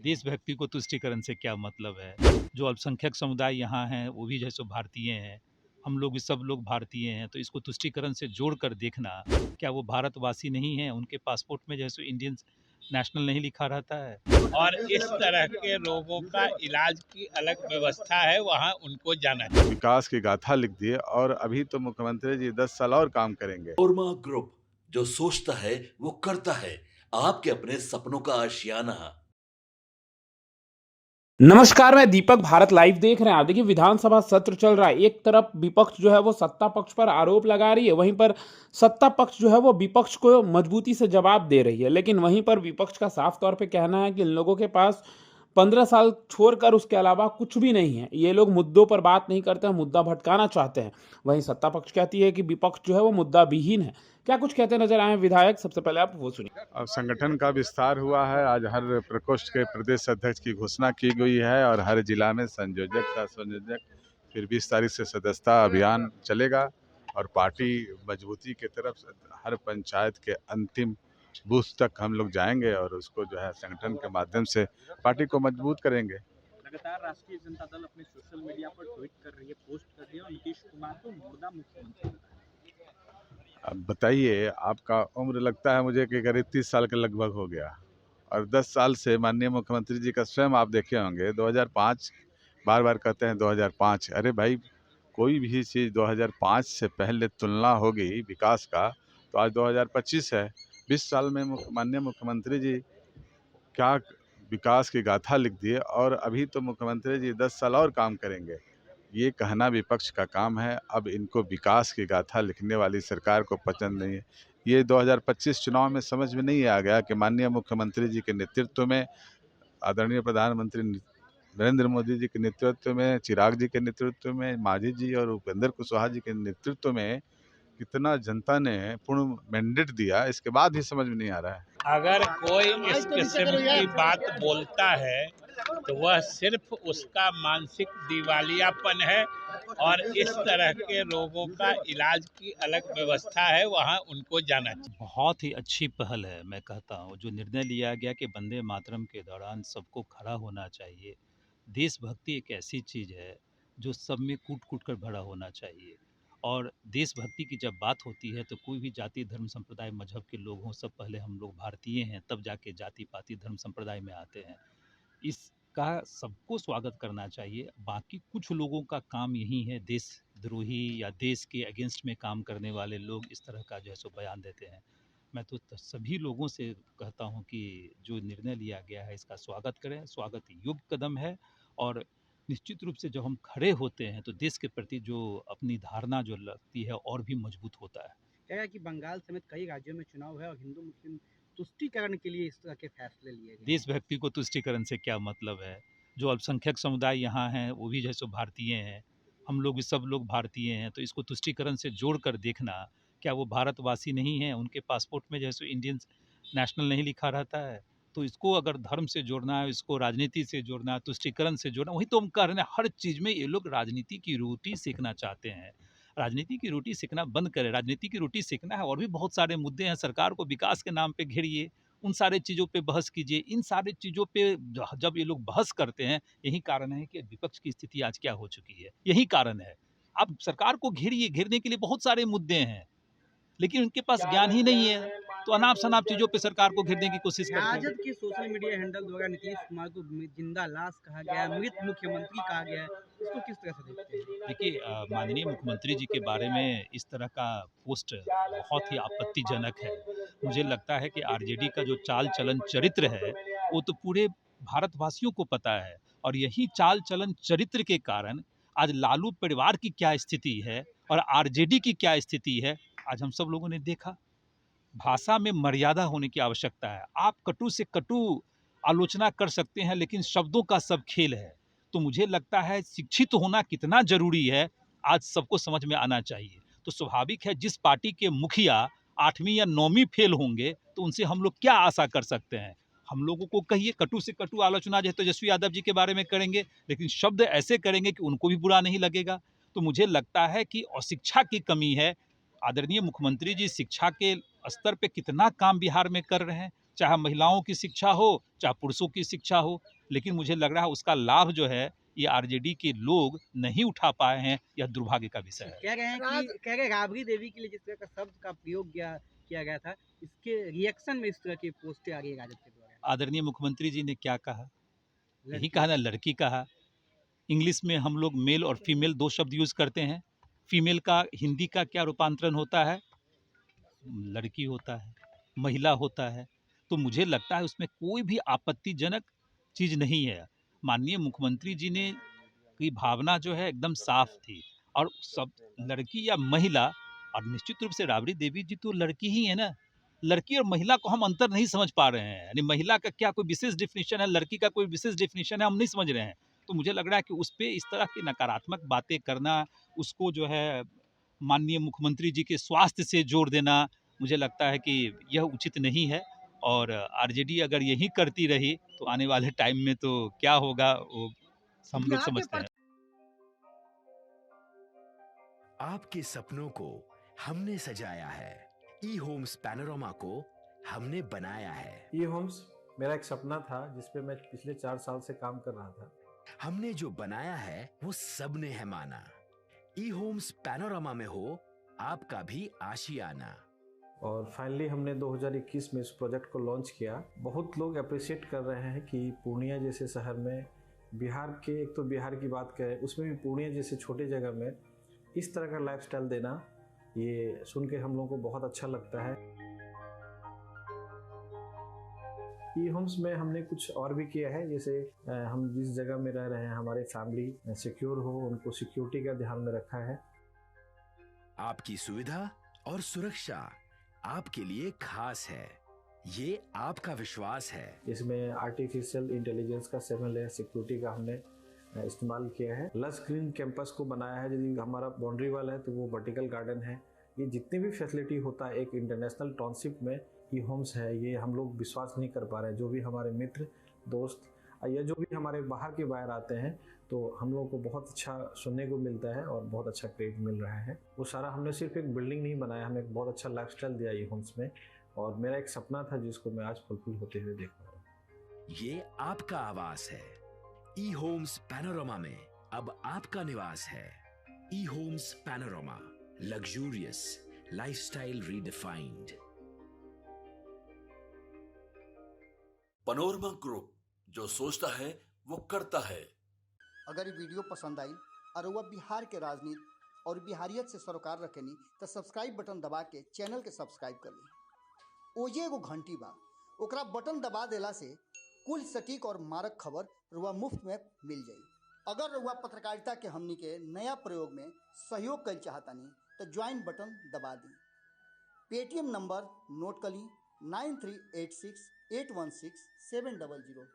देशभक्ति को तुष्टीकरण से क्या मतलब है? जो अल्पसंख्यक समुदाय यहाँ हैं, वो भी जैसे भारतीय हैं, हम लोग भी सब लोग भारतीय हैं, तो इसको तुष्टीकरण से जोड़कर देखना, क्या वो भारतवासी नहीं हैं? उनके पासपोर्ट में जैसे इंडियन नेशनल नहीं लिखा रहता है? और इस तरह के रोगों का इलाज की अलग व्यवस्था है, वहाँ उनको जाना चाहिए। विकास की गाथा लिख दी है और अभी तो मुख्यमंत्री जी 10 साल और काम करेंगे। ओरमा ग्रुप, जो सोचता है वो करता है। आपके अपने सपनों का आशियाना। नमस्कार, मैं दीपक। भारत लाइव देख रहे हैं आप। देखिए, विधानसभा सत्र चल रहा है। एक तरफ विपक्ष जो है वो सत्ता पक्ष पर आरोप लगा रही है, वहीं पर सत्ता पक्ष जो है वो विपक्ष को मजबूती से जवाब दे रही है। लेकिन वहीं पर विपक्ष का साफ तौर पे कहना है कि इन लोगों के पास 15 साल छोड़कर उसके अलावा कुछ भी नहीं है। ये लोग मुद्दों पर बात नहीं करते हैं, मुद्दा भटकाना चाहते हैं। वहीं सत्ता पक्ष कहती है कि विपक्ष जो है वो मुद्दा विहीन है। क्या कुछ कहते नजर आए विधायक? सबसे पहले आप वो सुनिए। अब संगठन का विस्तार हुआ है। आज हर प्रकोष्ठ के प्रदेश अध्यक्ष की घोषणा की गई है और हर जिला में संयोजक, सह संयोजक, फिर 20 तारीख से सदस्यता अभियान चलेगा और पार्टी मजबूती की तरफ हर पंचायत के अंतिम बूथ तक हम लोग जाएंगे और उसको जो है संगठन के माध्यम से पार्टी को मजबूत करेंगे। लगातार राष्ट्रीय जनता दल अपने सोशल मीडिया पर ट्वीट कर रही है, पोस्ट कर रही है और नीतीश कुमार को मुर्दा मुख्यमंत्री बताया। अब बताइए, आपका उम्र लगता है मुझे कि करीब 30 साल के लगभग हो गया और 10 साल से माननीय मुख्यमंत्री जी का स्वयं आप देखे होंगे 2005, बार बार कहते हैं 2005। अरे भाई, कोई भी चीज़ 2005 से पहले तुलना होगी विकास का तो आज 2025 है। 20 साल में माननीय मुख्यमंत्री जी क्या विकास की गाथा लिख दी है और अभी तो मुख्यमंत्री जी 10 साल और काम करेंगे। ये कहना विपक्ष का काम है। अब इनको विकास की गाथा लिखने वाली सरकार को पसंद नहीं है। ये 2025 चुनाव में समझ में नहीं आ गया कि माननीय मुख्यमंत्री जी के नेतृत्व में, आदरणीय प्रधानमंत्री नरेंद्र मोदी जी के नेतृत्व में, चिराग जी के नेतृत्व में, मांझी जी और उपेंद्र कुशवाहा जी के नेतृत्व में कितना जनता ने पूर्ण मैंडेट दिया, इसके बाद भी समझ में नहीं आ रहा है। अगर कोई इस किस्म की बात बोलता है तो वह सिर्फ उसका मानसिक दिवालियापन है, और इस तरह के रोगों का इलाज की अलग व्यवस्था है, वहाँ उनको जाना चाहिए। बहुत ही अच्छी पहल है, मैं कहता हूँ, जो निर्णय लिया गया कि वंदे मातरम के दौरान सबको खड़ा होना चाहिए। देशभक्ति एक ऐसी चीज़ है जो सब में कूट-कूट कर भरा होना चाहिए और देशभक्ति की जब बात होती है तो कोई भी जाति, धर्म, संप्रदाय, मज़हब के लोग हों, सब पहले हम लोग भारतीय हैं, तब जाके जाति-पाति, धर्म, संप्रदाय में आते हैं। इसका सबको स्वागत करना चाहिए। बाकी कुछ लोगों का काम यही है, देशद्रोही या देश के अगेंस्ट में काम करने वाले लोग इस तरह का जो है सो बयान देते हैं। मैं तो सभी लोगों से कहता हूँ कि जो निर्णय लिया गया है इसका स्वागत करें, स्वागत योग्य कदम है और निश्चित रूप से जब हम खड़े होते हैं तो देश के प्रति जो अपनी धारणा जो लगती है और भी मजबूत होता है। क्या है कि बंगाल समेत कई राज्यों में चुनाव है और हिंदू मुस्लिम तुष्टीकरण के लिए इस तरह के फैसले लिए गए। देशभक्ति को तुष्टीकरण से क्या मतलब है? जो अल्पसंख्यक समुदाय यहाँ हैं, वो भी जैसे भारतीय हैं, हम लोग भी सब लोग भारतीय हैं, तो इसको तुष्टीकरण से जोड़कर देखना, क्या वो भारतवासी नहीं हैं? उनके पासपोर्ट में जैसे इंडियन नेशनल नहीं लिखा रहता है? तो इसको अगर धर्म से जोड़ना है, इसको राजनीति से जोड़ना है, तुष्टीकरण से जोड़ना, वही तो हम कह रहे हैं, हर चीज़ में ये लोग राजनीति की रोटी सेकना चाहते हैं। राजनीति की रोटी सेकना बंद करें, राजनीति की रोटी सेकना है और भी बहुत सारे मुद्दे हैं, सरकार को विकास के नाम पे घेरिए, उन सारे चीज़ों पे बहस कीजिए। इन सारी चीज़ों पे जब ये लोग बहस करते हैं, यही कारण है कि विपक्ष की स्थिति आज क्या हो चुकी है, यही कारण है। आप सरकार को घेरिए, घेरने के लिए बहुत सारे मुद्दे हैं, लेकिन उनके पास ज्ञान ही नहीं है, तो अनाप-शनाप चीज़ों पे सरकार को घेरने की कोशिश करते हैं। राजद के सोशल मीडिया हैंडल द्वारा नीतीश कुमार को जिंदा लाश कहा गया है, मृत मुख्यमंत्री कहा गया है, इसको किस तरह से देखते हैं? देखिए, माननीय मुख्यमंत्री जी के बारे में इस तरह का पोस्ट बहुत ही आपत्तिजनक है। मुझे लगता है कि आरजेडी का जो चाल-चलन चरित्र है, वो तो पूरे भारतवासियों को पता है और यही चाल-चलन चरित्र के कारण आज लालू परिवार की क्या स्थिति है और आरजेडी की क्या स्थिति है, आज हम सब लोगों ने देखा। भाषा में मर्यादा होने की आवश्यकता है। आप कटु से कटु आलोचना कर सकते हैं, लेकिन शब्दों का सब खेल है। तो मुझे लगता है शिक्षित होना कितना ज़रूरी है, आज सबको समझ में आना चाहिए। तो स्वाभाविक है जिस पार्टी के मुखिया 8वीं या 9वीं फेल होंगे, तो उनसे हम लोग क्या आशा कर सकते हैं? हम लोगों को कहिए कटु से कटु आलोचना जो है तेजस्वी यादव जी के बारे में करेंगे, लेकिन शब्द ऐसे करेंगे कि उनको भी बुरा नहीं लगेगा। तो मुझे लगता है कि अशिक्षा की कमी है। आदरणीय मुख्यमंत्री जी शिक्षा के स्तर पे कितना काम बिहार में कर रहे हैं, चाहे महिलाओं की शिक्षा हो, चाहे पुरुषों की शिक्षा हो। लेकिन मुझे लग रहा है उसका लाभ जो है ये आरजेडी के लोग नहीं उठा पाए हैं, यह दुर्भाग्य का विषय है। कह रहे हैं राबड़ी देवी के लिए जिस तरह का शब्द का प्रयोग किया गया था, इसके रिएक्शन में इस तरह की पोस्टें आ रही है राजद के द्वारा। आदरणीय मुख्यमंत्री जी ने क्या कहा? यही लड़की। कहा ना, लड़की कहा। इंग्लिश में हम लोग मेल और फीमेल 2 शब्द यूज़ करते हैं। फीमेल का हिंदी का क्या रूपांतरण होता है? लड़की होता है, महिला होता है। तो मुझे लगता है उसमें कोई भी आपत्तिजनक चीज़ नहीं है। माननीय मुख्यमंत्री जी ने की भावना जो है एकदम साफ थी, और सब लड़की या महिला, और निश्चित रूप से राबड़ी देवी जी तो लड़की ही है ना। लड़की और महिला को हम अंतर नहीं समझ पा रहे हैं, यानी महिला का क्या कोई विशेष डेफिनेशन है, लड़की का कोई विशेष डेफिनेशन है, हम नहीं समझ रहे हैं। तो मुझे लग रहा है कि उस पे इस तरह की नकारात्मक बातें करना, उसको जो है माननीय मुख्यमंत्री जी के स्वास्थ्य से जोड़ देना, मुझे लगता है कि यह उचित नहीं है। और आरजेडी अगर यही करती रही तो आने वाले टाइम में तो क्या होगा वो हम लोग समझते हैं। आपके सपनों को हमने सजाया है, ई होम्स पैनोरामा को हमने बनाया है। ई होम्स मेरा एक सपना था जिस पे मैं पिछले 4 साल से काम कर रहा था। हमने जो बनाया है वो सबने है माना। ई होम्स पैनोरामा में हो आपका भी आशियाना। और फाइनली हमने 2021 में इस प्रोजेक्ट को लॉन्च किया। बहुत लोग अप्रिशिएट कर रहे हैं कि पूर्णिया जैसे शहर में, बिहार के, एक तो बिहार की बात करें उसमें भी पूर्णिया जैसे छोटे जगह में इस तरह का लाइफस्टाइल देना, ये सुन के हम लोगों को बहुत अच्छा लगता है। ई होम्स में हमने कुछ और भी किया है, जैसे हम जिस जगह में रह रहे हैं हमारे फैमिली सिक्योर हो, उनको सिक्योरिटी का ध्यान में रखा है। आपकी सुविधा और सुरक्षा आपके लिए खास है, ये आपका विश्वास है। इसमें आर्टिफिशियल इंटेलिजेंस का 7 लेयर सिक्योरिटी का हमने इस्तेमाल किया है। लस ग्रीन कैंपस को बनाया है, यदि हमारा बाउंड्री वाल है तो वो वर्टिकल गार्डन है। ये जितनी भी फैसिलिटी होता है एक इंटरनेशनल टाउनशिप में ई होम्स है, ये हम लोग विश्वास नहीं कर पा रहे हैं। जो भी हमारे मित्र दोस्त या जो भी हमारे बाहर के बाहर आते हैं तो हम लोगों को बहुत अच्छा सुनने को मिलता है और बहुत अच्छा क्रेडिट मिल रहा है। वो सारा हमने सिर्फ एक बिल्डिंग नहीं बनाया, हमें एक बहुत अच्छा लाइफस्टाइल दिया ई होम्स में, और मेरा एक सपना था जिसको मैं आज फुलफिल होते हुए देख रहा हूँ। ये आपका आवास है। ई होम्स पैनोरामा में अब आपका निवास है। E Homes Panorama, luxurious lifestyle redefined. Panorama group, जो सोचता है वो करता है। अगर ये वीडियो पसंद आई और वह बिहार के राजनीति और बिहारियत से सरोकार रखेनी तो सब्सक्राइब बटन दबा के चैनल के सब्सक्राइब कर ली। ओजे एगो घंटी बा, ओकरा बटन दबा देला से कुल सटीक और मारक खबर रुआ मुफ्त में मिल जाई। अगर रुआ पत्रकारिता के हमनी के नया प्रयोग में सहयोग कर चाहतानी तो ज्वाइन बटन दबा दी। पेटीएम नंबर नोट कर ली 9386816700।